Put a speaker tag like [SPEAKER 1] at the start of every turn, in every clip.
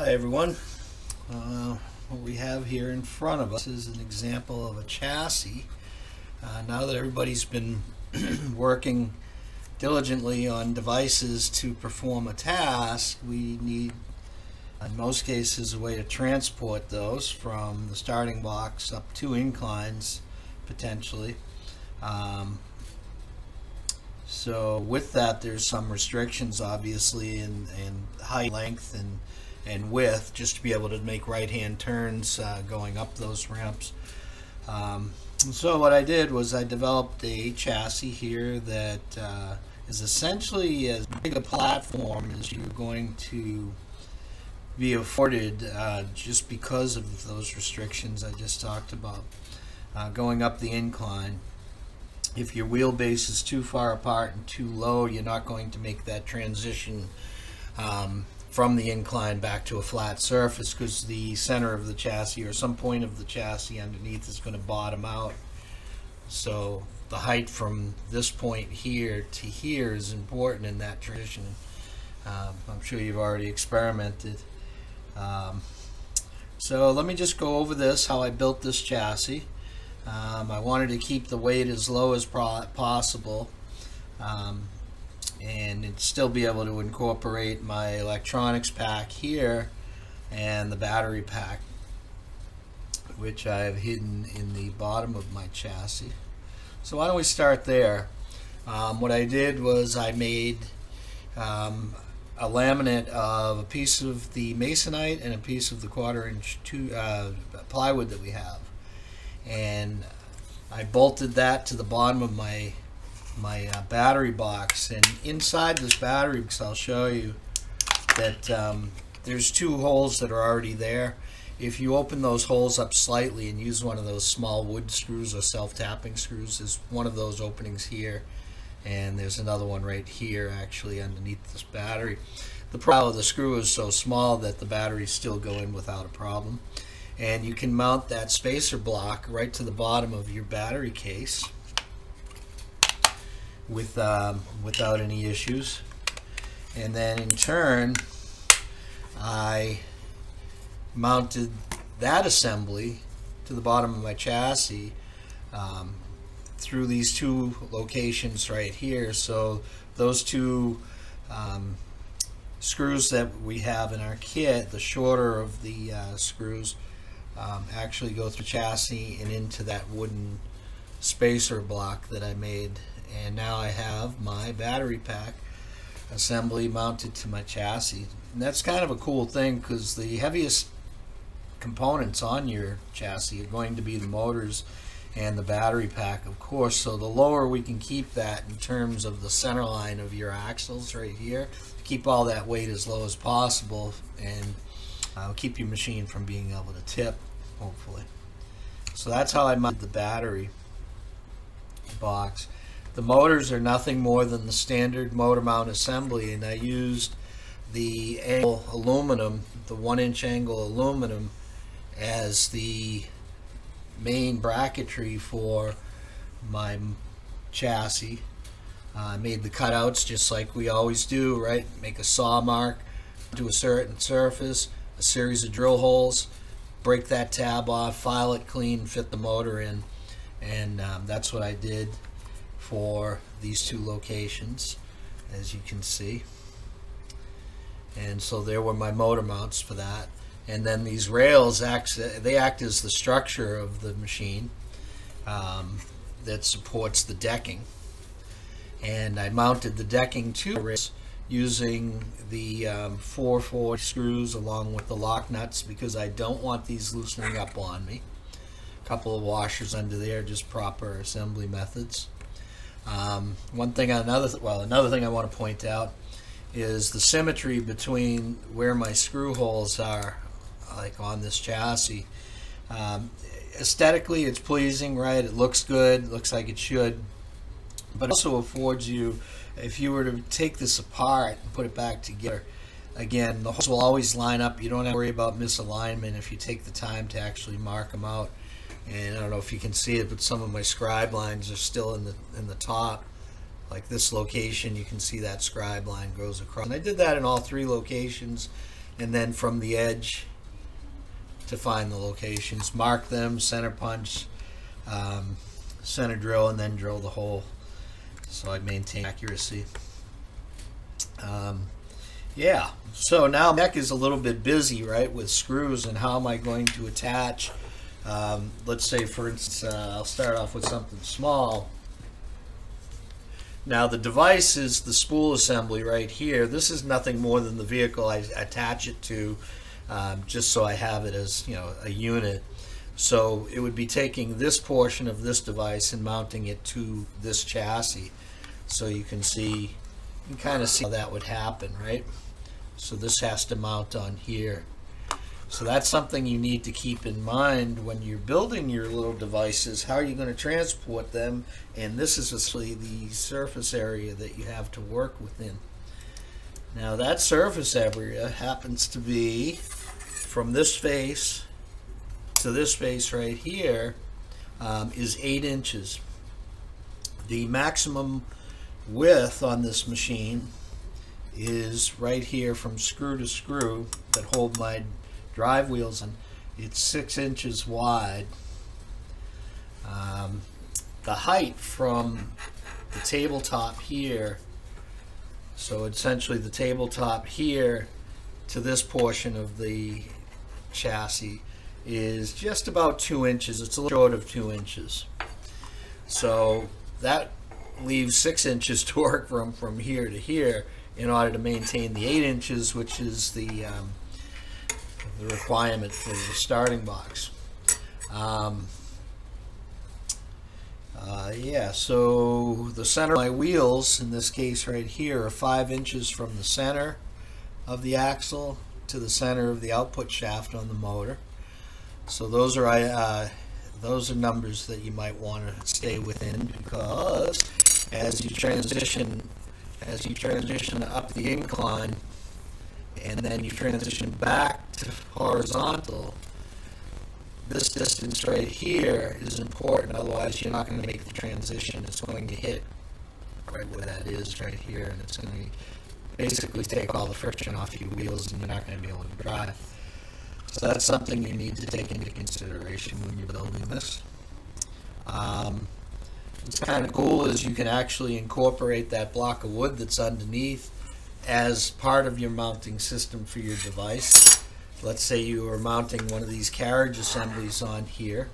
[SPEAKER 1] Hi everyone. What we have here in front of us is an example of a chassis. Now that everybody's been working diligently on devices to perform a task, we need, in most cases, a way to transport those from the starting blocks up two inclines, potentially. So with that, there's some restrictions, obviously, in height, length, and width, just to be able to make right-hand turns going up those ramps. So what I did was I developed a chassis here that is essentially as big a platform as you're going to be afforded just because of those restrictions I just talked about. Going up the incline, if your wheelbase is too far apart and too low, you're not going to make that transition from the incline back to a flat surface, because the center of the chassis or some point of the chassis underneath is going to bottom out. So the height from this point here to here is important in that transition. I'm sure you've already experimented. So let me just go over this, how I built this chassis. I wanted to keep the weight as low as possible, and still be able to incorporate my electronics pack here and the battery pack, which I have hidden in the bottom of my chassis. So why don't we start there? What I did was I made a laminate of a piece of the masonite and a piece of the 1/4 inch plywood that we have, and I bolted that to the bottom of my battery box. And inside this battery box, I'll show you that there's two holes that are already there. If you open those holes up slightly and use one of those small wood screws or self-tapping screws, there's one of those openings here, and there's another one right here actually underneath this battery. The problem with the screw is so small that the batteries still go in without a problem. And you can mount that spacer block right to the bottom of your battery case without any issues. And then in turn, I mounted that assembly to the bottom of my chassis through these two locations right here. So those two screws that we have in our kit, the shorter of the screws, actually go through chassis and into that wooden spacer block that I made. And now I have my battery pack assembly mounted to my chassis. And that's kind of a cool thing, because the heaviest components on your chassis are going to be the motors and the battery pack, of course. So the lower we can keep that in terms of the center line of your axles right here, keep all that weight as low as possible, and keep your machine from being able to tip, hopefully. So that's how I mounted the battery box. The motors are nothing more than the standard motor mount assembly, and I used the angle aluminum, the 1-inch angle aluminum, as the main bracketry for my chassis. I made the cutouts just like we always do, right? Make a saw mark to a certain surface, a series of drill holes, break that tab off, file it clean, fit the motor in, and that's what I did for these two locations, as you can see. And so there were my motor mounts for that. And then these rails act as the structure of the machine that supports the decking. And I mounted the decking to rails using the 4/4 screws along with the lock nuts, because I don't want these loosening up on me. A couple of washers under there, just proper assembly methods. Another thing I want to point out is the symmetry between where my screw holes are, like on this chassis. Aesthetically, it's pleasing, right? It looks good, looks like it should, but it also affords you, if you were to take this apart and put it back together, again, the holes will always line up. You don't have to worry about misalignment if you take the time to actually mark them out. And I don't know if you can see it, but some of my scribe lines are still in the top. Like this location, you can see that scribe line goes across. And I did that in all three locations and then from the edge to find the locations, mark them, center punch, center drill, and then drill the hole, so I maintain accuracy. Yeah, so now neck is a little bit busy, right, with screws, and how am I going to attach? Let's say, for instance, I'll start off with something small. Now the device is the spool assembly right here. This is nothing more than the vehicle I attach it to, just so I have it as, you know, a unit. So it would be taking this portion of this device and mounting it to this chassis. So you can see, you can kind of see how that would happen, right? So this has to mount on here. So that's something you need to keep in mind when you're building your little devices. How are you going to transport them? And this is actually the surface area that you have to work within. Now that surface area happens to be from this face to this face right here, is 8 inches. The maximum width on this machine is right here from screw to screw that hold my drive wheels in. It's 6 inches wide. The height from the tabletop here, so essentially the tabletop here to this portion of the chassis, is just about 2 inches. It's a little short of 2 inches. So that leaves 6 inches to work from here to here in order to maintain the 8 inches, which is the requirement for the starting box. Yeah, so the center of my wheels, in this case right here, are 5 inches from the center of the axle to the center of the output shaft on the motor. So those are numbers that you might want to stay within, because as you transition up the incline and then you transition back to horizontal, this distance right here is important, otherwise you're not going to make the transition. It's going to hit right where that is right here, and it's going to basically take all the friction off your wheels, and you're not going to be able to drive. So that's something you need to take into consideration when you're building this. What's kind of cool is you can actually incorporate that block of wood that's underneath as part of your mounting system for your device. Let's say you are mounting one of these carriage assemblies on here.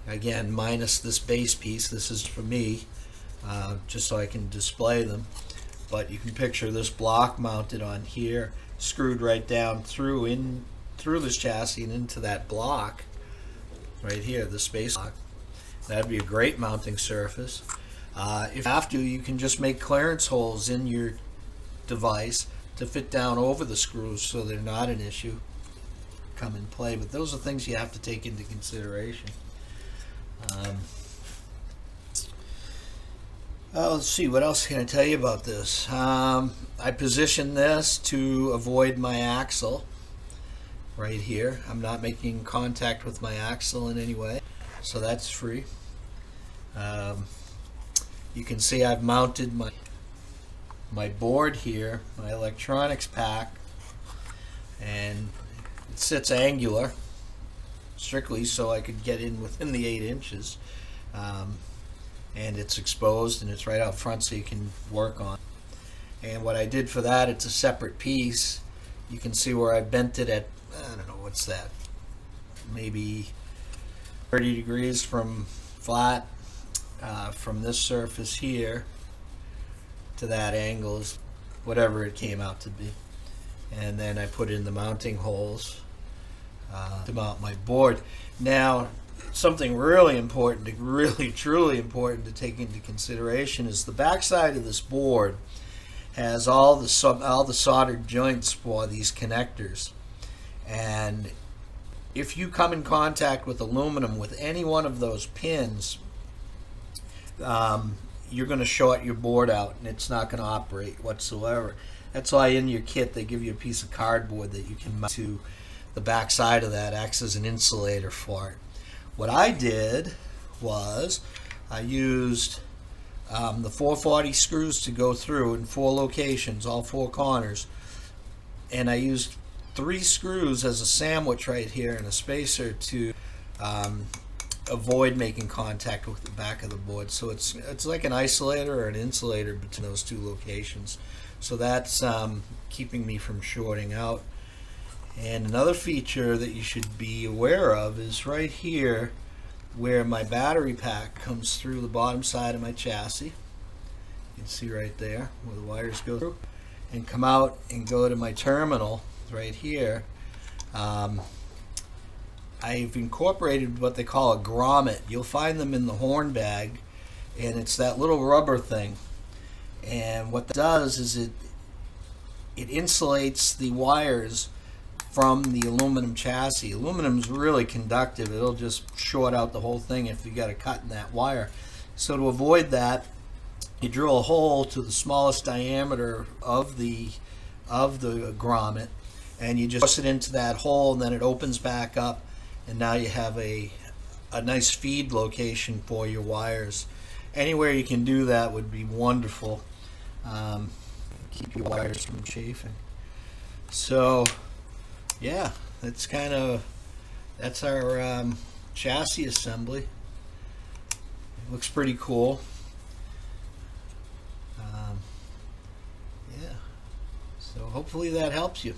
[SPEAKER 1] Again, minus this base piece. This is for me, just so I can display them. But you can picture this block mounted on here, screwed right down through this chassis and into that block right here, the space block. That'd be a great mounting surface. If you have to, you can just make clearance holes in your device to fit down over the screws so they're not an issue. Come in play, but those are things you have to take into consideration. Let's see, what else can I tell you about this? I position this to avoid my axle right here. I'm not making contact with my axle in any way, so that's free. You can see I've mounted my board here, my electronics pack, and it sits angular, strictly so I could get in within the 8 inches. And it's exposed and it's right out front so you can work on. And what I did for that, it's a separate piece. You can see where I bent it at, I don't know, what's that, maybe 30 degrees from flat, from this surface here to that angle, is whatever it came out to be. And then I put in the mounting holes to mount my board. Now, something really important, really truly important to take into consideration is the back side of this board has all the soldered joints for these connectors. And if you come in contact with aluminum with any one of those pins, you're going to short your board out and it's not going to operate whatsoever. That's why in your kit they give you a piece of cardboard that you can mount to the back side of that, acts as an insulator for it. What I did was I used the 440 screws to go through in 4 locations, all 4 corners, and I used 3 screws as a sandwich right here and a spacer to avoid making contact with the back of the board. So it's like an isolator or an insulator between those 2 locations. So that's keeping me from shorting out. And another feature that you should be aware of is right here where my battery pack comes through the bottom side of my chassis. You can see right there where the wires go through and come out and go to my terminal right here. I've incorporated what they call a grommet. You'll find them in the horn bag, and it's that little rubber thing. And what that does is it insulates the wires from the aluminum chassis. Aluminum's really conductive. It'll just short out the whole thing if you got a cut in that wire. So to avoid that, you drill a hole to the smallest diameter of the grommet, and you just press it into that hole, and then it opens back up, and now you have a nice feed location for your wires. Anywhere you can do that would be wonderful. Keep your wires from chafing. So yeah, that's our chassis assembly. It looks pretty cool. Yeah, so hopefully that helps you.